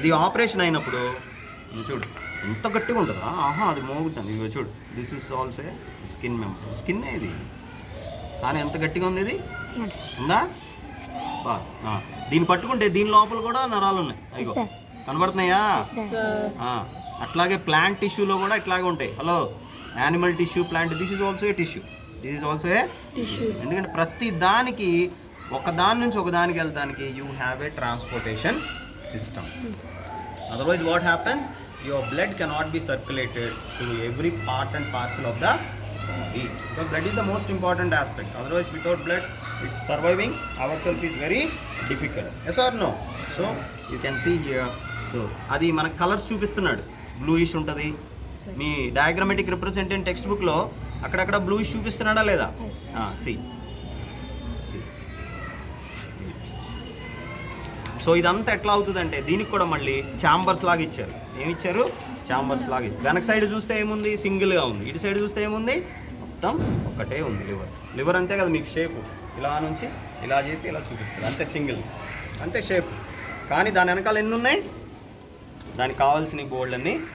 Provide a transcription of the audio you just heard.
ఇది ఆపరేషన్ అయినప్పుడు చూడు ఎంత గట్టిగా ఉంటుందా, ఆహా అది మోగుతుంది. ఇదిగో చూడు, this is also skin member, skin ఇది, కానీ ఎంత గట్టిగా ఉంది ఇది ఉందా బా. దీన్ని పట్టుకుంటే దీని లోపల కూడా నరాలు ఉన్నాయి, అయ్యో కనబడుతున్నాయా? అట్లాగే ప్లాంట్ టిష్యూలో కూడా ఇట్లాగే ఉంటాయి. Hello, animal tissue, plant, this is also a tissue, this is also a tissue. ఎందుకంటే ప్రతి దానికి ఒక దాని నుంచి ఒక దానికి వెళ్తానికి you have a transportation system. Otherwise what happens, your blood cannot be circulated to every part and parcel of the body. Because blood is the most important aspect. Otherwise, without blood, it's surviving ourselves is very difficult. Yes or no? So you can see here. So అది మన colours చూపిస్తున్నాడు. Bluish ఉంటుంది. మీ diagrammatic representation text బుక్లో అక్కడక్కడ bluish చూపిస్తున్నాడా లేదా? C. So ఇదంతా ఎట్లా అవుతుందంటే దీనికి కూడా మళ్ళీ ఛాంబర్స్ లాగా ఇచ్చారు. ఏమి ఇచ్చారు? ఛాంబర్స్ లాగా. వెనక సైడ్ చూస్తే ఏముంది? సింగిల్గా ఉంది. ఇటు సైడ్ చూస్తే ఏముంది? మొత్తం ఒక్కటే ఉంది. లివర్ అంతే కదా మీకు షేపు, ఇలా నుంచి ఇలా చేసి ఇలా చూపిస్తుంది, అంతే సింగిల్, అంతే షేప్. కానీ దాని వెనకాల ఎన్ని ఉన్నాయి? దానికి కావాల్సిన బోల్డ్ అన్నీ